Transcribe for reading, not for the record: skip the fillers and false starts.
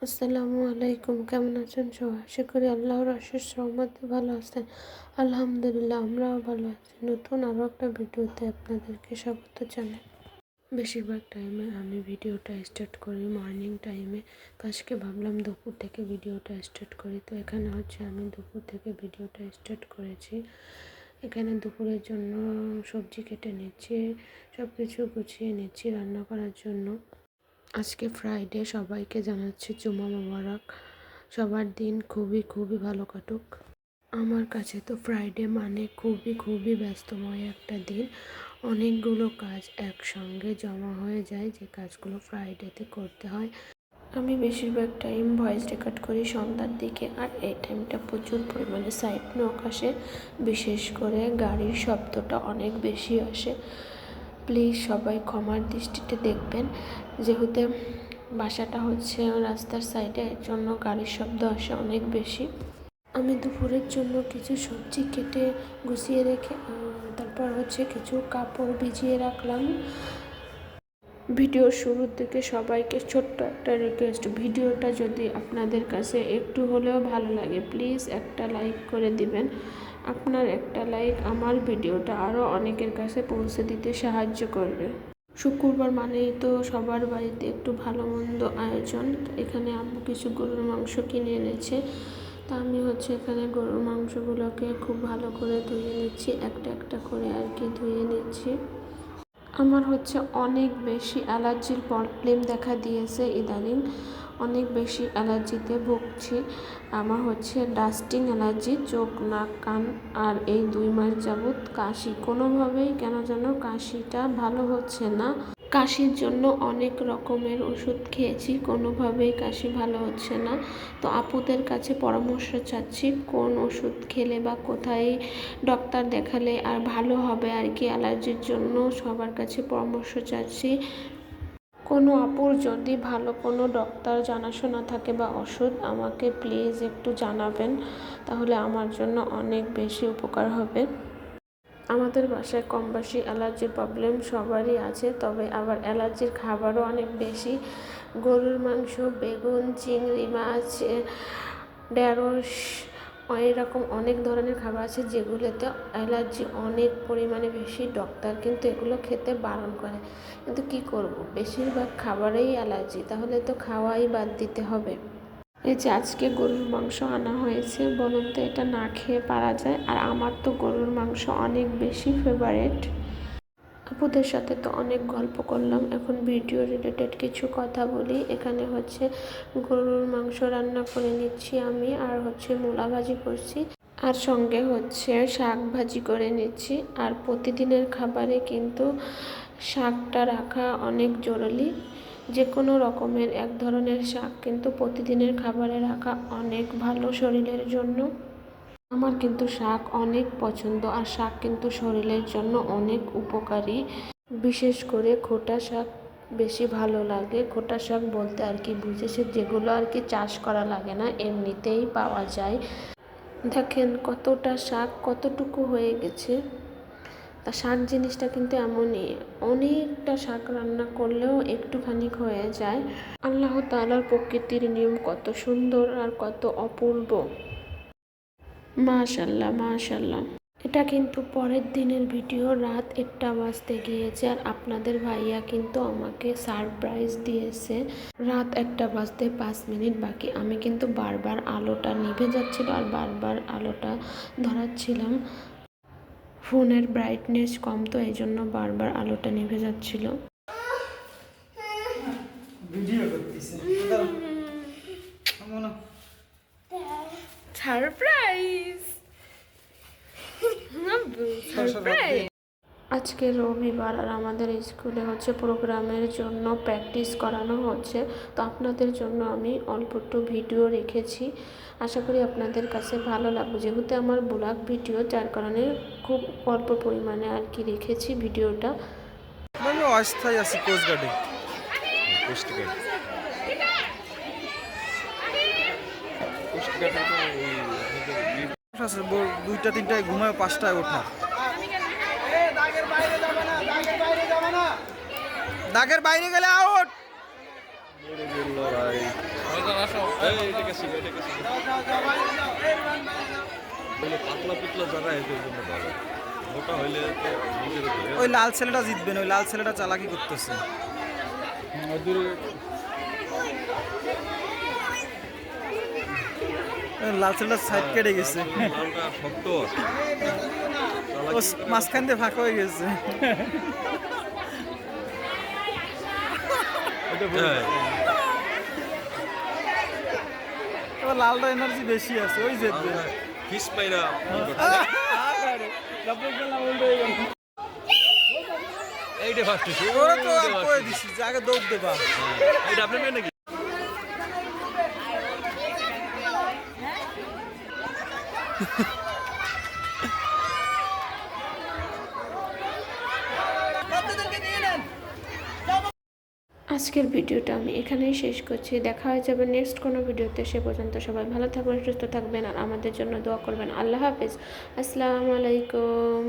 আসসালামু আলাইকুম। কেমন আছেন সবাই? আশা করি আল্লাহর অশেষ রহমতে ভালো আছেন। আলহামদুলিল্লাহ আমরাও ভালো আছি। নতুন আরও একটা ভিডিওতে আপনাদেরকে স্বাগত জানাই। বেশিরভাগ টাইমে আমি ভিডিওটা স্টার্ট করি মর্নিং টাইমে। আজকে ভাবলাম দুপুর থেকে ভিডিওটা স্টার্ট করি। তো এখানে হচ্ছে আমি দুপুর থেকে ভিডিওটা স্টার্ট করেছি। এখানে দুপুরের জন্য সবজি কেটে নিচ্ছি, সব কিছু গুছিয়ে নিচ্ছি রান্না করার জন্য। আজকে ফ্রাইডে, সবাইকে জানাচ্ছি জুমা মোবারক। সবার দিন খুবই ভালো কাটুক। আমার কাছে তো ফ্রাইডে মানে খুবই ব্যস্তময় একটা দিন। অনেকগুলো কাজ একসঙ্গে জমা হয়ে যায়, যে কাজগুলো ফ্রাইডেতে করতে হয়। আমি বেশিরভাগ টাইম ভয়েস রেকর্ড করি সন্ধ্যার দিকে, আর এই টাইমটা প্রচুর পরিমাণে সাইড নক আসে। বিশেষ করে গাড়ির শব্দটা অনেক বেশি আসে। প্লিজ সবাই ক্ষমার দৃষ্টিতে দেখবেন। যেহেতু বাসাটা হচ্ছে রাস্তার সাইডে, এর জন্য গাড়ির শব্দ আসে অনেক বেশি। আমি দুপুরের জন্য কিছু সবজি কেটে গুছিয়ে রেখে তারপর হচ্ছে কিছু কাপড় ভিজিয়ে রাখলাম। ভিডিওর শুরুর দিকে সবাইকে ছোট্ট একটা রিকোয়েস্ট, ভিডিওটা যদি আপনাদের কাছে একটু হলেও ভালো লাগে প্লিজ একটা লাইক করে দিবেন। আপনার একটা লাইক আমার ভিডিওটা আরও অনেকের কাছে পৌঁছে দিতে সাহায্য করবে। শুক্রবার মানেই তো সবার বাড়িতে একটু ভালো মন্দ আয়োজন। এখানে আম্মু কিছু গরুর মাংস কিনে এনেছে। তা আমি হচ্ছে এখানে গরুর মাংসগুলোকে খুব ভালো করে ধুয়ে নিচ্ছি, একটা একটা করে আর কি ধুয়ে নিচ্ছি। আমার হচ্ছে অনেক বেশি অ্যালার্জির প্রবলেম দেখা দিয়েছে ইদানিং। অনেক বেশি অ্যালার্জিতে ভুগছি। আমার হচ্ছে ডাস্টিং অ্যালার্জি, চোখ নাক কান, আর এই 2 মাস যাবৎ কাশি। কোনোভাবেই কেন যেন কাশিটা ভালো হচ্ছে না। কাশির জন্য অনেক রকমের ওষুধ খেয়েছি, কোনোভাবেই কাশি ভালো হচ্ছে না। তো আপুদের কাছে পরামর্শ চাচ্ছি কোন ওষুধ খেলে বা কোথায় ডক্টর দেখালে আর ভালো হবে আর কি অ্যালার্জির জন্য। সবার কাছে পরামর্শ চাচ্ছি। কোনো আপুর যদি ভালো কোনো ডক্টর জানাশোনা থাকে বা ওষুধ, আমাকে প্লিজ একটু জানাবেন, তাহলে আমার জন্য অনেক বেশি উপকার হবে। আমাদের বাসায় কম বেশি অ্যালার্জির প্রবলেম সবারই আছে, তবে আবার অ্যালার্জির খাবারও অনেক বেশি। গরুর মাংস, বেগুন, চিংড়ি মাছ, ঢেঁড়স, এরকম অনেক ধরনের খাবার আছে যেগুলোতে অ্যালার্জি অনেক পরিমাণে বেশি। ডক্টর কিন্তু এগুলো খেতে বারণ করে, কিন্তু কি করব, বেশিরভাগ খাবারেই অ্যালার্জি, তাহলে তো খাওয়াই বাদ দিতে হবে। এই যে আজকে গরুর মাংস আনা হয়েছে, বলুন তো এটা না খেয়ে পারা যায়? আর আমার তো গরুর মাংস অনেক বেশি ফেভারেট। আপুদের সাথে তো অনেক গল্প করলাম, এখন ভিডিও রিলেটেড কিছু কথা বলি। এখানে হচ্ছে গরুর মাংস রান্না করে নিচ্ছি আমি, আর হচ্ছে মূলা ভাজি করছি, আর সঙ্গে হচ্ছে শাক ভাজি করে নিচ্ছি। আর প্রতিদিনের খাবারে কিন্তু শাকটা রাখা অনেক জরুরি। যে কোনো রকমের এক ধরনের শাক কিন্তু প্রতিদিনের খাবারে রাখা অনেক ভালো শরীরের জন্য। আমার কিন্তু শাক অনেক পছন্দ, আর শাক কিন্তু শরীরের জন্য অনেক উপকারী। বিশেষ করে খোটা শাক বেশি ভালো লাগে। খোটা শাক বলতে আর কি বুঝেছে, যেগুলো আর কি চাষ করা লাগে না, এমনিতেই পাওয়া যায়। দেখেন কতটা শাক কতটুকু হয়ে গেছে। তা শাক জিনিসটা কিন্তু এমনই, অনেকটা শাক রান্না করলেও একটুখানি হয়ে যায়। আল্লাহ তাআলার প্রকৃতির নিয়ম কত সুন্দর আর কত অপূর্ব। মাশাল্লাহ মাশাল্লাহ। এটা কিন্তু পরের দিনের ভিডিও, রাত 1টা বাজতে গিয়েছে, আর আপনাদের ভাইয়া কিন্তু আমাকে সারপ্রাইজ দিয়েছে। রাত 1টা বাজতে 5 মিনিট বাকি। আমি কিন্তু বারবার আলোটা নিভে যাচ্ছিল আর বারবার আলোটা ধরাচ্ছিলাম। ফোনের ব্রাইটনেস কম, তো এই জন্য বারবার আলোটা নিভে যাচ্ছিল। ভিডিও করতেছে সারপ্রাইজ সারপ্রাইজ। আজকে রবিবার, আর আমাদের স্কুলে হচ্ছে প্রোগ্রামের জন্য প্র্যাকটিস করানো হচ্ছে। তো আপনাদের জন্য আমি অল্প একটু ভিডিও রেখেছি, আশা করি আপনাদের কাছে ভালো লাগবে। যেহেতু আমার ব্লগ ভিডিও, যার কারণে খুব অল্প পরিমাণে আর কি রেখেছি ভিডিওটা। আমি অস্থায়ী আছি কোস্টগার্ডে। আছে 2টা 3টায় ঘুমায়, 5টায় ওঠা। দাগের বাইরে গেলে আউট। পাতলা পুতলা যারা এদের জন্য ভালো, মোটা হইলে তো নিজের উপরে। ওই লাল ছেলেটা জিতবেন, ওই লাল ছেলেটা চালাকি করতেছে। লাল ছেলেটা সাইড কেটে গেছে, লালটা শক্ত আছে। ও মাঝখান দিয়ে ফাঁকা হয়ে গেছে। হ্যাঁ, এবার লালটা এনার্জি বেশি আছে, ওই জিতবে। লালটা কিস মাইরা ই করছে। এইটা ফার্স্ট হইছে, ওরা তো আর কয়ে দিছি যে আগে দৌড় দেবা। এইটা আপনি মেয়ে নাকি? আজকের ভিডিওটা আমি এখানেই শেষ করছি। দেখা হয়ে যাবে নেক্সট কোনো ভিডিওতে। সে পর্যন্ত সবাই ভালো থাকবেন, সুস্থ থাকবেন আর আমাদের জন্য দোয়া করবেন। আল্লাহ হাফেজ, আসসালামু আলাইকুম।